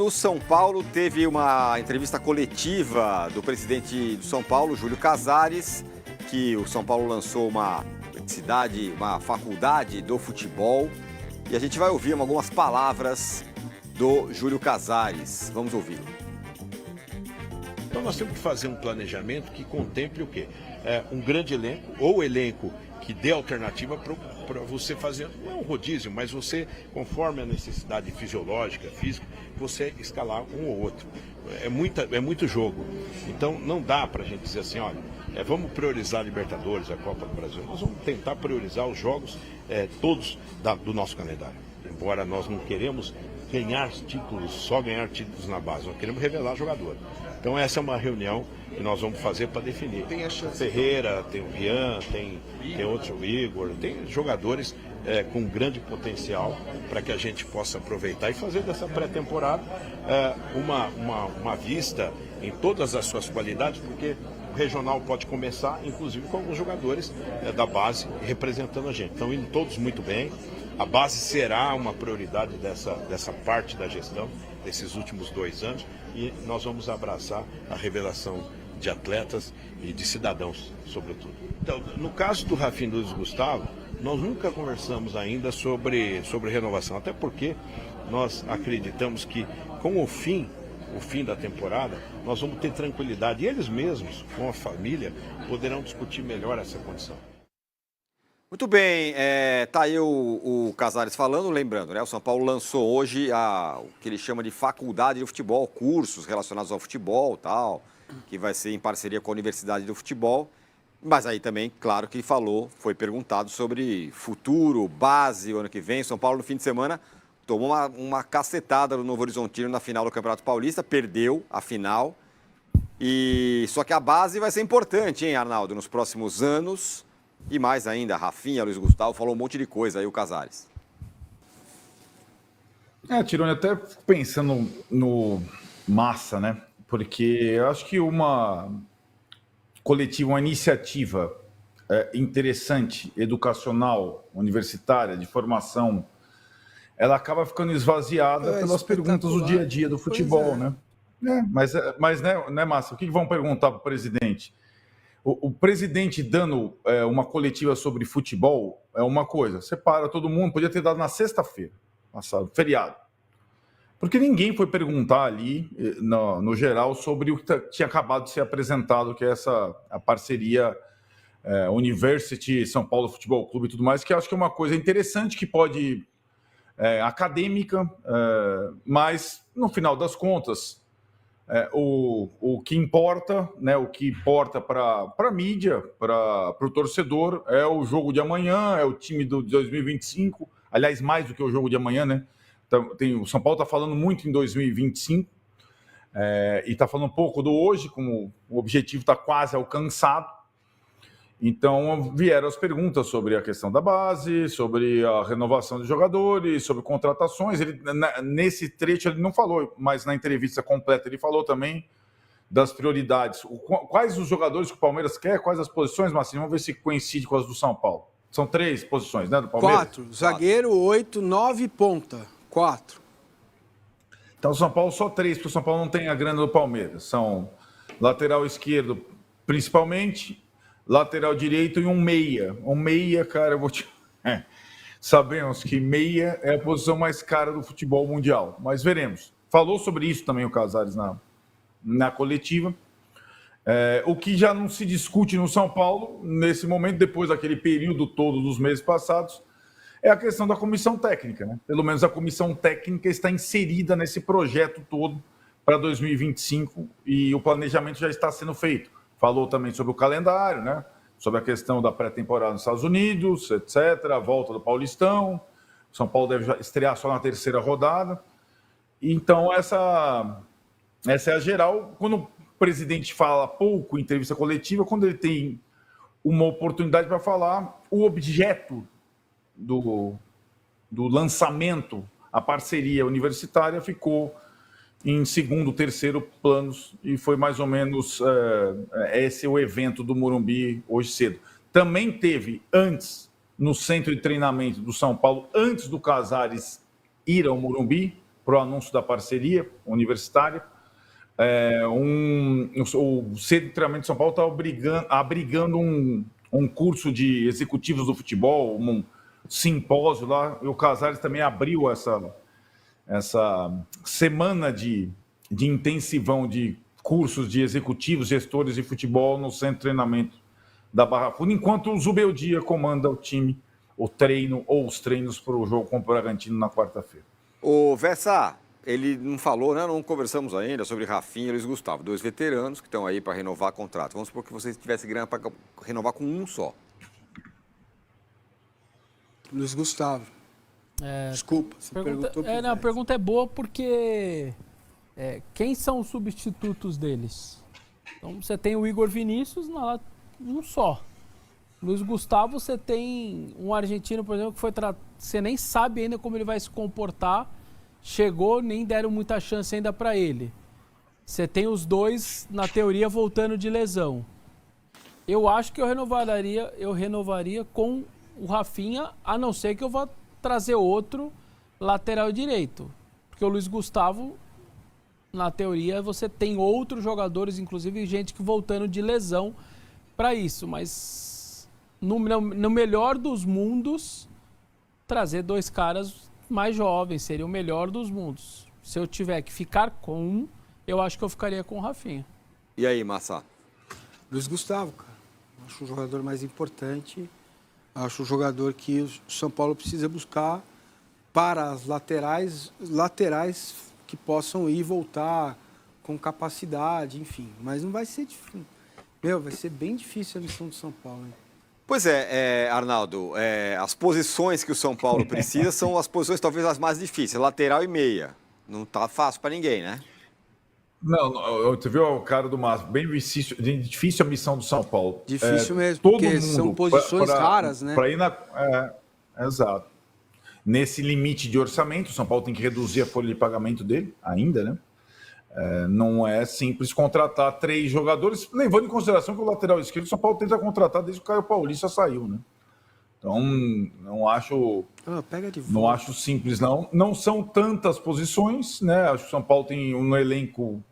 o São Paulo teve uma entrevista coletiva do presidente do São Paulo, Júlio Casares, que o São Paulo lançou uma faculdade do futebol. E a gente vai ouvir algumas palavras do Júlio Casares. Vamos ouvi-lo. Então nós temos que fazer um planejamento que contemple o quê? Um grande elenco, ou elenco que dê alternativa para você fazer, não é um rodízio, mas você, conforme a necessidade fisiológica, física, você escalar um ou outro. É muito jogo. Então não dá para a gente dizer assim, olha, vamos priorizar a Libertadores, a Copa do Brasil. Nós vamos tentar priorizar os jogos todos do nosso calendário. Embora nós não queremos ganhar títulos, só ganhar títulos na base, nós queremos revelar jogador. Então essa é uma reunião que nós vamos fazer para definir. Tem a Ferreira, tem o Rian, tem outros, o Igor, tem jogadores com grande potencial para que a gente possa aproveitar e fazer dessa pré-temporada uma vista em todas as suas qualidades, porque o regional pode começar, inclusive, com alguns jogadores da base representando a gente. Estão indo todos muito bem. A base será uma prioridade dessa parte da gestão, desses últimos 2 anos, e nós vamos abraçar a revelação de atletas e de cidadãos, sobretudo. Então, no caso do Rafinha e do Luiz Gustavo, nós nunca conversamos ainda sobre renovação, até porque nós acreditamos que com o fim da temporada, nós vamos ter tranquilidade, e eles mesmos, com a família, poderão discutir melhor essa condição. Muito bem, tá aí o Casares falando, lembrando, né? O São Paulo lançou hoje o que ele chama de faculdade de futebol, cursos relacionados ao futebol, tal, que vai ser em parceria com a Universidade do Futebol. Mas aí também, claro que foi perguntado sobre futuro, base, o ano que vem. São Paulo, no fim de semana, tomou uma cacetada no Novo Horizontino na final do Campeonato Paulista, perdeu a final. Só que a base vai ser importante, hein, Arnaldo, nos próximos anos. E mais ainda, Rafinha, Luiz Gustavo, falou um monte de coisa aí, o Casares. Tironi, até pensando no Massa, né? Porque eu acho que uma coletiva, uma iniciativa interessante, educacional, universitária, de formação, ela acaba ficando esvaziada pelas perguntas do dia a dia do futebol, né? Mas né, Massa, o que vão perguntar para o presidente? O presidente dando uma coletiva sobre futebol é uma coisa. Separa todo mundo, podia ter dado na sexta-feira, passado, feriado. Porque ninguém foi perguntar ali, no geral, sobre o que tinha acabado de ser apresentado, que é a parceria University, São Paulo Futebol Clube e tudo mais, que eu acho que é uma coisa interessante, que pode acadêmica, mas, no final das contas, o que importa, né, o que importa para a mídia, para o torcedor, é o jogo de amanhã, é o time de 2025, aliás, mais do que o jogo de amanhã, né? Então, o São Paulo está falando muito em 2025 e está falando um pouco do hoje, como o objetivo está quase alcançado. Então, vieram as perguntas sobre a questão da base, sobre a renovação de jogadores, sobre contratações. Nesse trecho ele não falou, mas na entrevista completa ele falou também das prioridades. Quais os jogadores que o Palmeiras quer, quais as posições, Marcinho? Vamos ver se coincide com as do São Paulo. São 3 posições, né, do Palmeiras? 4. Zagueiro, 8, 9, ponta. 4. Então, o São Paulo só 3, porque o São Paulo não tem a grana do Palmeiras. São lateral esquerdo, principalmente, lateral direito e um meia. Um meia, cara, eu vou te... Sabemos que meia é a posição mais cara do futebol mundial, mas veremos. Falou sobre isso também o Casares na coletiva. O que já não se discute no São Paulo, nesse momento, depois daquele período todo dos meses passados, é a questão da comissão técnica, né? Pelo menos a comissão técnica está inserida nesse projeto todo para 2025 e o planejamento já está sendo feito. Falou também sobre o calendário, né? Sobre a questão da pré-temporada nos Estados Unidos, etc., a volta do Paulistão. O São Paulo deve estrear só na 3ª rodada. Então, essa é a geral. Quando o presidente fala pouco em entrevista coletiva, quando ele tem uma oportunidade para falar, o objeto do lançamento, a parceria universitária, ficou em 2º, 3º planos, e foi mais ou menos esse o evento do Morumbi hoje cedo. Também teve antes, no centro de treinamento do São Paulo, antes do Casares ir ao Morumbi, para o anúncio da parceria universitária. O Centro de Treinamento de São Paulo está abrigando um curso de executivos do futebol, um simpósio lá, e o Casares também abriu essa semana de intensivão de cursos de executivos, gestores de futebol no Centro de Treinamento da Barra Funda, enquanto o Zubeldia comanda o time, o treino ou os treinos para o jogo contra o Bragantino na quarta-feira. Ô, Vessa, ele não falou, né? Não conversamos ainda sobre Rafinha e Luiz Gustavo, 2 veteranos que estão aí para renovar contrato. Vamos supor que você tivesse grana para renovar com um só. Luiz Gustavo. Desculpa, você perguntou. A pergunta é boa porque quem são os substitutos deles? Então você tem o Igor Vinícius, um só. Luiz Gustavo, você tem um argentino, por exemplo, que você nem sabe ainda como ele vai se comportar. Chegou, nem deram muita chance ainda para ele. Você tem os dois, na teoria, voltando de lesão. Eu acho que eu renovaria com o Rafinha, a não ser que eu vá trazer outro lateral direito. Porque o Luiz Gustavo, na teoria, você tem outros jogadores, inclusive gente que voltando de lesão para isso. Mas no melhor dos mundos, trazer 2 caras mais jovens seria o melhor dos mundos. Se eu tiver que ficar com um, eu acho que eu ficaria com o Rafinha. E aí, Massa? Luiz Gustavo, cara. Acho o jogador mais importante. Acho o jogador que o São Paulo precisa buscar para as laterais que possam ir e voltar com capacidade, enfim. Mas não vai ser difícil. Vai ser bem difícil a missão do São Paulo, hein? Pois Arnaldo, as posições que o São Paulo precisa são as posições talvez as mais difíceis, lateral e meia. Não tá fácil para ninguém, né? Não, você viu o cara do Márcio, bem difícil a missão do São Paulo. Difícil mesmo, todo porque mundo são posições raras, né? Para ir exato. Nesse limite de orçamento, o São Paulo tem que reduzir a folha de pagamento dele, ainda, né? Não é simples contratar 3 jogadores, levando em consideração que o lateral esquerdo o São Paulo tenta contratar desde que o Caio Paulista saiu, né? Então, não acho simples, não. Não são tantas posições, né? Acho que o São Paulo tem um elenco,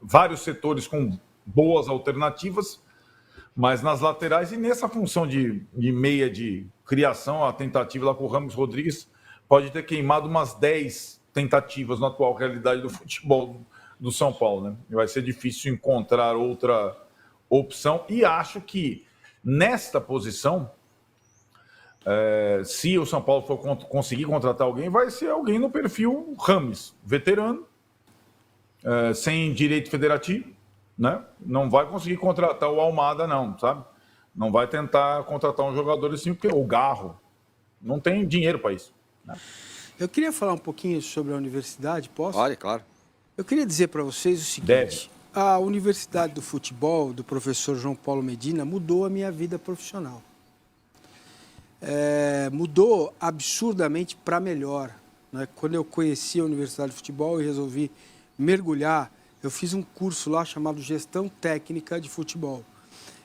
vários setores com boas alternativas, mas nas laterais e nessa função de meia de criação, a tentativa lá com o Ramos Rodrigues pode ter queimado umas 10 tentativas na atual realidade do futebol do São Paulo, né? Vai ser difícil encontrar outra opção e acho que nesta posição, se o São Paulo for conseguir contratar alguém, vai ser alguém no perfil Rames, veterano, sem direito federativo, né? Não vai conseguir contratar o Almada, não, sabe? Não vai tentar contratar um jogador assim, porque o Garro não tem dinheiro para isso, né? Eu queria falar um pouquinho sobre a universidade, posso? Olha, claro. Eu queria dizer para vocês o seguinte. A Universidade do Futebol, do professor João Paulo Medina, mudou a minha vida profissional. Mudou absurdamente para melhor, né? Quando eu conheci a Universidade do Futebol e resolvi mergulhar, eu fiz um curso lá chamado Gestão Técnica de Futebol.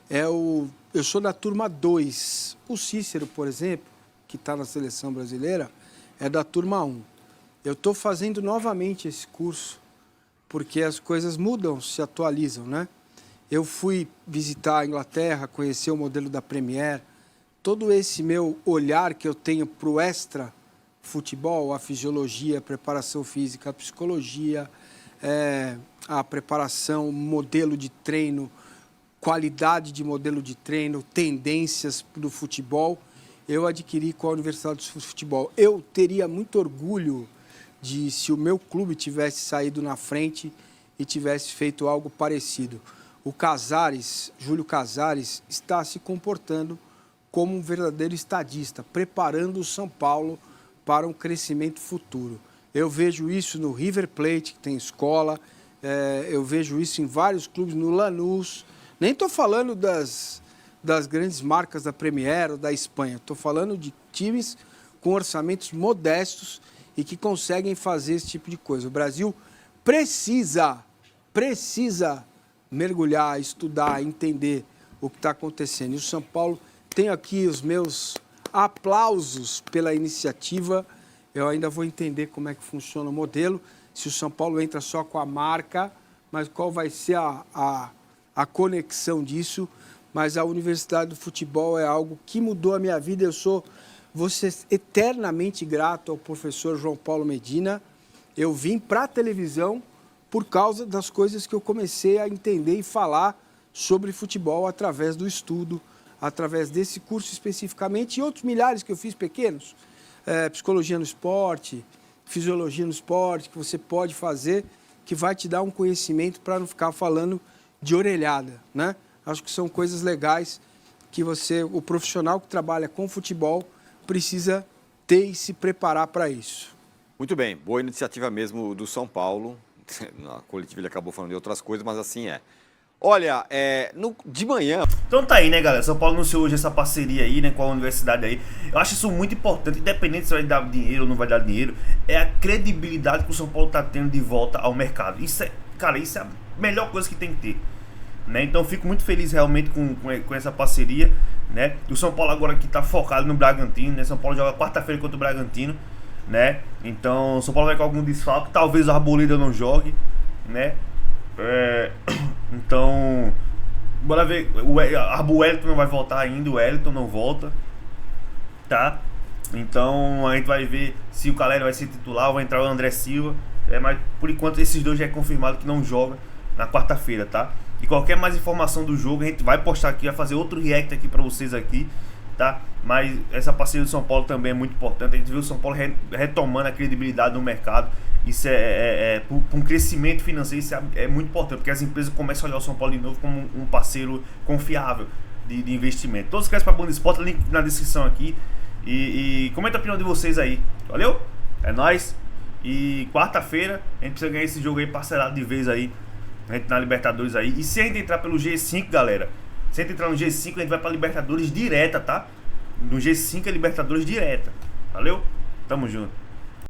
Eu sou da turma 2. O Cícero, por exemplo, que está na seleção brasileira, é da turma 1. Eu estou fazendo novamente esse curso, porque as coisas mudam, se atualizam, né? Eu fui visitar a Inglaterra, conhecer o modelo da Premier. Todo esse meu olhar que eu tenho para o extra futebol, a fisiologia, a preparação física, a psicologia, a preparação, modelo de treino, qualidade de modelo de treino, tendências do futebol, eu adquiri com a Universidade do Futebol. Eu teria muito orgulho se o meu clube tivesse saído na frente e tivesse feito algo parecido. O Casares, Júlio Casares, está se comportando como um verdadeiro estadista, preparando o São Paulo para um crescimento futuro. Eu vejo isso no River Plate, que tem escola, eu vejo isso em vários clubes, no Lanús. Nem estou falando das grandes marcas da Premier ou da Espanha, estou falando de times com orçamentos modestos e que conseguem fazer esse tipo de coisa. O Brasil precisa mergulhar, estudar, entender o que está acontecendo. E o São Paulo tem aqui os meus aplausos pela iniciativa Eu ainda vou entender como é que funciona o modelo, se o São Paulo entra só com a marca, mas qual vai ser a conexão disso. Mas a Universidade do Futebol é algo que mudou a minha vida. Vou ser eternamente grato ao professor João Paulo Medina. Eu vim para a televisão por causa das coisas que eu comecei a entender e falar sobre futebol através do estudo, através desse curso especificamente, e outros milhares que eu fiz pequenos, psicologia no esporte, fisiologia no esporte, que você pode fazer, que vai te dar um conhecimento para não ficar falando de orelhada, né? Acho que são coisas legais que o profissional que trabalha com futebol, precisa ter e se preparar para isso. Muito bem, boa iniciativa mesmo do São Paulo. Na coletiva ele acabou falando de outras coisas, mas assim é. Olha, de manhã... Então tá aí, né, galera? São Paulo anunciou hoje essa parceria aí, né, com a universidade aí. Eu acho isso muito importante, independente se vai dar dinheiro ou não vai dar dinheiro, é a credibilidade que o São Paulo tá tendo de volta ao mercado. Isso é a melhor coisa que tem que ter, né? Então eu fico muito feliz realmente com essa parceria, né? E o São Paulo agora que tá focado no Bragantino, né? São Paulo joga quarta-feira contra o Bragantino, né? Então o São Paulo vai com algum desfalque, talvez o Arboleda não jogue, né? Então, bora ver. O Wellington não vai voltar ainda, o Wellington não volta, tá? Então a gente vai ver se o Caleri vai ser titular ou vai entrar o André Silva. Mas por enquanto esses dois já é confirmado que não joga na quarta-feira, tá? E qualquer mais informação do jogo a gente vai postar aqui, vai fazer outro react aqui pra vocês aqui, tá? Mas essa parceria do São Paulo também é muito importante. A gente viu o São Paulo retomando a credibilidade no mercado. Isso para um crescimento financeiro, isso é muito importante, porque as empresas começam a olhar o São Paulo de novo como um parceiro confiável de investimento. Todos que querem para a Band Esporte, link na descrição aqui. E comenta a opinião de vocês aí. Valeu? É nóis. E quarta-feira a gente precisa ganhar esse jogo aí parcelado de vez aí, a gente na Libertadores aí. E se a gente entrar pelo G5, galera, se a gente entrar no G5, a gente vai pra Libertadores direta, tá? No G5 é Libertadores direta. Valeu? Tamo junto.